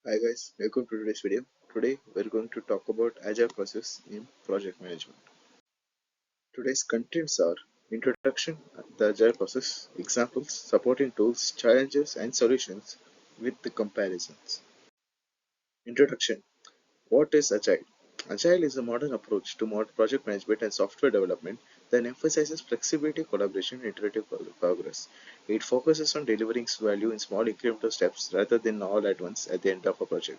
Hi guys, welcome to today's video. Today we're going to talk about Agile process in project management. Today's contents are introduction, the Agile process, examples, supporting tools, challenges and solutions with the comparisons. Introduction. What is Agile? Agile is a modern approach to project management and software development that emphasizes flexibility, collaboration, and iterative progress. It focuses on delivering value in small incremental steps rather than all at once at the end of a project.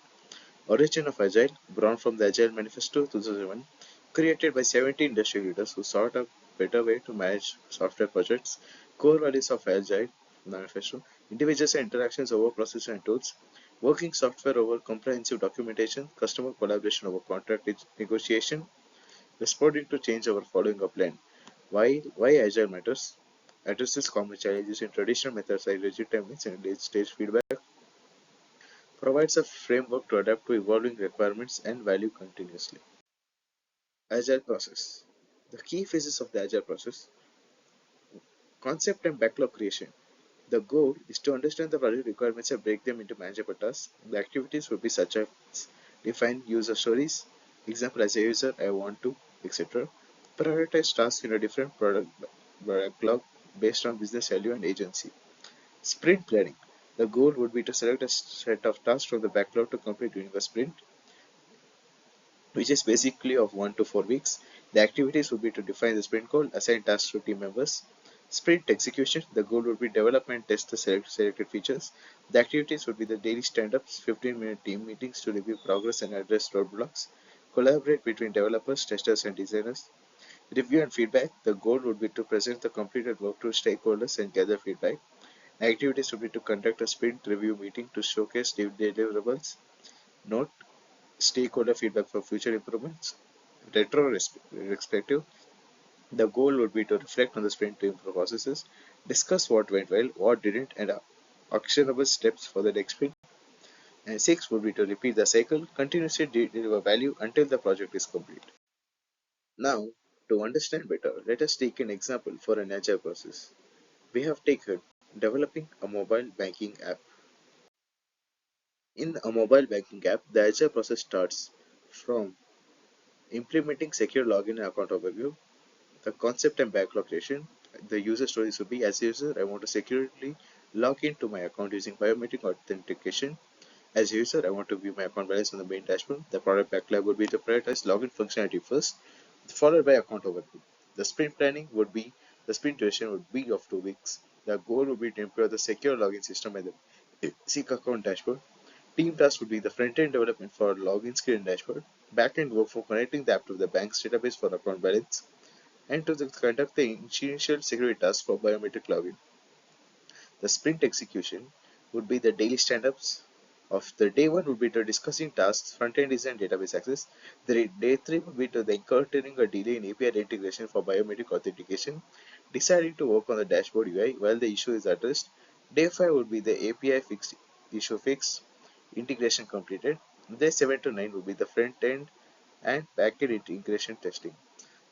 Origin of Agile, born from the Agile Manifesto 2007, created by 70 industry leaders who sought a better way to manage software projects. Core values of Agile Manifesto: individuals and interactions over processes and tools, working software over comprehensive documentation, customer collaboration over contract negotiation, responding to change over following a plan. Why Agile matters? Addresses common challenges in traditional methods like rigid timelines and late stage feedback, provides a framework to adapt to evolving requirements and value continuously. Agile process. The key phases of the Agile process: concept and backlog creation. The goal is to understand the project requirements and break them into manageable tasks. The activities will be such as define user stories, example as a user, I want to, etc. Prioritize tasks in a different product backlog based on business value and agency. Sprint planning. The goal would be to select a set of tasks from the backlog to complete during a sprint, which is basically of 1 to 4 weeks. The activities would be to define the sprint goal, assign tasks to team members. Sprint execution, the goal would be develop and test the selected features. The activities would be the daily stand-ups, 15-minute team meetings to review progress and address roadblocks. Collaborate between developers, testers, and designers. Review and feedback, the goal would be to present the completed work to stakeholders and gather feedback. Activities would be to conduct a sprint review meeting to showcase deliverables. Note stakeholder feedback for future improvements. Retrospective, the goal would be to reflect on the sprint to improve processes, discuss what went well, what didn't, and actionable steps for the next sprint. And six would be to repeat the cycle, continuously deliver value until the project is complete. Now, to understand better, let us take an example for an agile process. We have taken developing a mobile banking app. In a mobile banking app, the agile process starts from implementing secure login and account overview. The concept and backlog creation. The user stories would be: as a user, I want to securely log into my account using biometric authentication. As a user, I want to view my account balance on the main dashboard. The product backlog would be to prioritize login functionality first, followed by account overview. The sprint planning would be the sprint duration would be of 2 weeks. The goal would be to improve the secure login system and the basic account dashboard. Team tasks would be the front-end development for login screen and dashboard, back-end work for connecting the app to the bank's database for account balance, and to conduct the initial security tasks for biometric login. The sprint execution would be the daily stand-ups of the day one would be to discussing tasks, front-end design, database access. The day three would be to the encountering a delay in API integration for biometric authentication, deciding to work on the dashboard UI while the issue is addressed. Day five would be the API fixed issue fix, integration completed. Day 7 to 9 would be the front-end and back-end integration testing.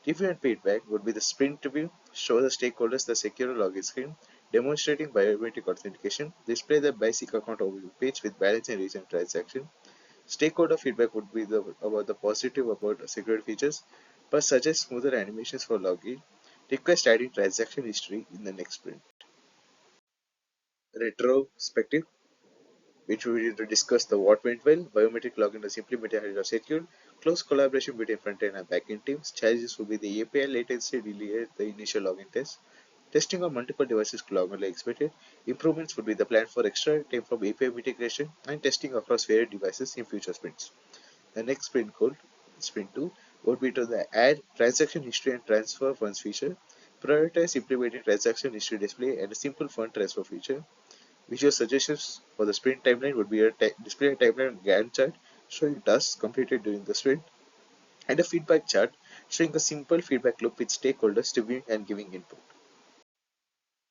Review and feedback would be the sprint review, show the stakeholders the secure login screen, demonstrating biometric authentication, display the basic account overview page with balance and recent transaction. Stakeholder feedback would be about the positive about security features, but suggest smoother animations for login, request adding transaction history in the next sprint. Retrospective, which we will discuss the what went well, biometric login was implemented ahead of schedule, close collaboration between front-end and back-end teams. Challenges will be the API latency delay at the initial login test, testing on multiple devices to log on like expected. Improvements would be the plan for extra time from API integration and testing across various devices in future sprints. The next sprint goal, sprint 2, would be to the add transaction history and transfer funds feature, prioritize implementing transaction history display and a simple fund transfer feature. Visual suggestions for the sprint timeline would be a display a timeline Gantt chart showing tasks completed during the sprint, and a feedback chart showing a simple feedback loop with stakeholders reviewing and giving input.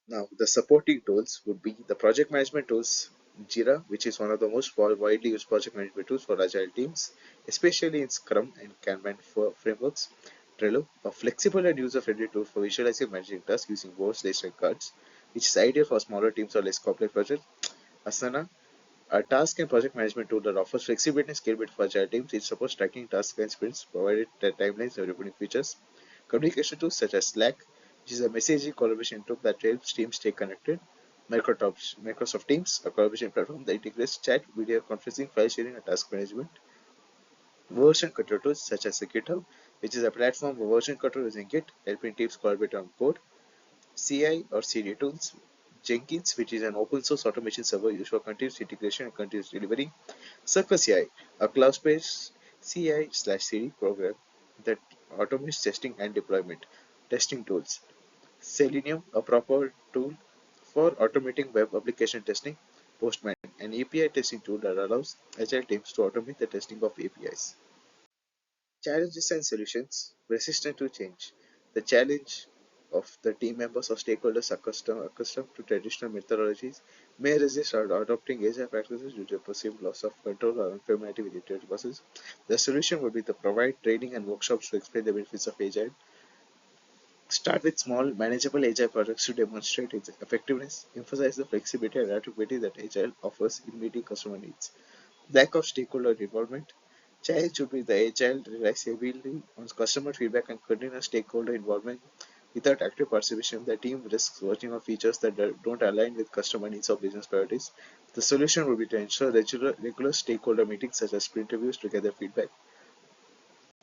Now, the supporting tools would be the project management tools: Jira, which is one of the most widely used project management tools for agile teams, especially in Scrum and Kanban frameworks. Trello, a flexible and user-friendly tool for visualizing and managing tasks using boards, lists, and cards, which is ideal for smaller teams or less complex projects. Asana, A task and project management tool that offers flexibility and scalability for agile teams. It supports tracking tasks and sprints, provided that timelines and reporting features. Communication tools such as Slack, which is a messaging collaboration tool that helps teams stay connected. Microsoft Teams, a collaboration platform that integrates chat, video conferencing, file sharing, and task management. Version control tools such as GitHub, which is a platform for version control using Git, helping teams collaborate on code. CI or CD tools. Jenkins, which is an open source automation server used for continuous integration and continuous delivery. Circle CI, a cloud-based CI/CD program that automates testing and deployment. Testing tools. Selenium, a proper tool for automating web application testing. Postman, an API testing tool that allows agile teams to automate the testing of APIs. Challenges and solutions resistant to change. The challenge of the team members or stakeholders accustomed to traditional methodologies may resist adopting agile practices due to a perceived loss of control or unfamiliarity with iterative process. The solution would be to provide training and workshops to explain the benefits of agile. Start with small, manageable agile projects to demonstrate its effectiveness. Emphasize the flexibility and adaptability that agile offers in meeting customer needs. Lack of stakeholder involvement. Challenge should be the agile relies heavily on customer feedback and continuous stakeholder involvement. Without active participation, the team risks working on features that don't align with customer needs or business priorities. The solution would be to ensure regular stakeholder meetings such as sprint reviews to gather feedback.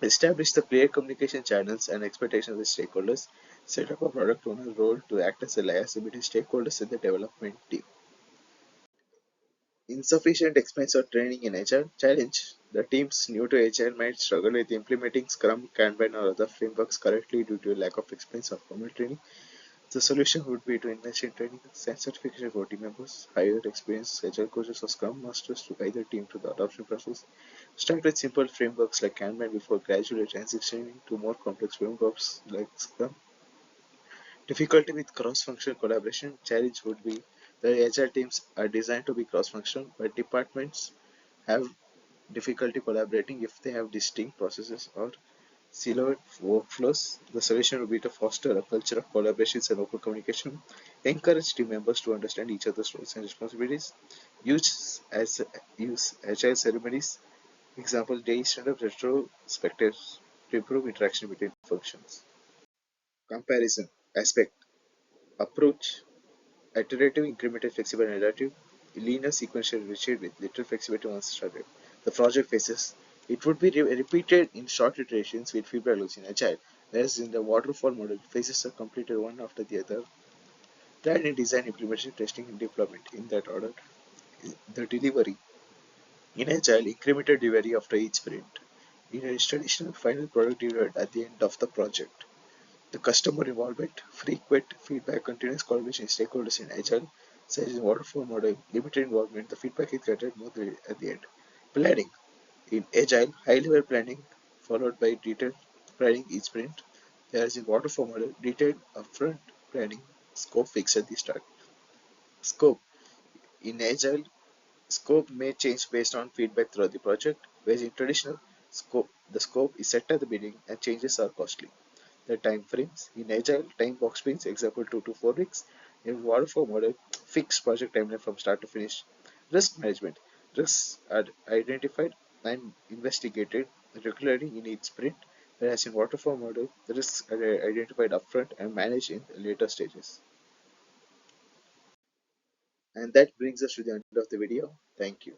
Establish the clear communication channels and expectations with stakeholders. Set up a product owner role to act as a liaison between stakeholders and the development team. Insufficient expense or training in Agile challenge. The teams new to Agile might struggle with implementing Scrum, Kanban, or other frameworks correctly due to lack of expense or formal training. The solution would be to invest in training and certification for team members, hire experienced Agile coaches or Scrum masters to guide the team through the adoption process. Start with simple frameworks like Kanban before gradually transitioning to more complex frameworks like Scrum. Difficulty with cross-functional collaboration challenge would be the agile teams are designed to be cross-functional, but departments have difficulty collaborating if they have distinct processes or siloed workflows. The solution would be to foster a culture of collaborations and open communication, encourage team members to understand each other's roles and responsibilities, use agile ceremonies, example day stand-up retrospectives to improve interaction between functions. Comparison aspect approach iterative, incremental, flexible, and adaptive, linear, sequential, rigid with little flexibility once started. The project phases. It would be repeated in short iterations with feedback loops in Agile, whereas in the waterfall model, phases are completed one after the other. Planning, design, implementation, testing, and deployment in that order. The delivery. In Agile, incremental delivery after each sprint. In a traditional final product delivered at the end of the project. The customer involvement, frequent feedback, continuous collaboration, stakeholders in Agile, such as waterfall model, limited involvement, the feedback is gathered more at the end. Planning. In Agile, high-level planning followed by detailed planning each sprint. Whereas in waterfall model, detailed upfront planning, scope fixed at the start. Scope. In Agile, scope may change based on feedback throughout the project, whereas in traditional scope, the scope is set at the beginning and changes are costly. The time frames. In Agile, time box sprints, example 2 to 4 weeks. In waterfall model, fixed project timeline from start to finish. Risk management. Risks are identified and investigated regularly in each sprint, whereas in waterfall model, the risks are identified upfront and managed in later stages. And that brings us to the end of the video. Thank you.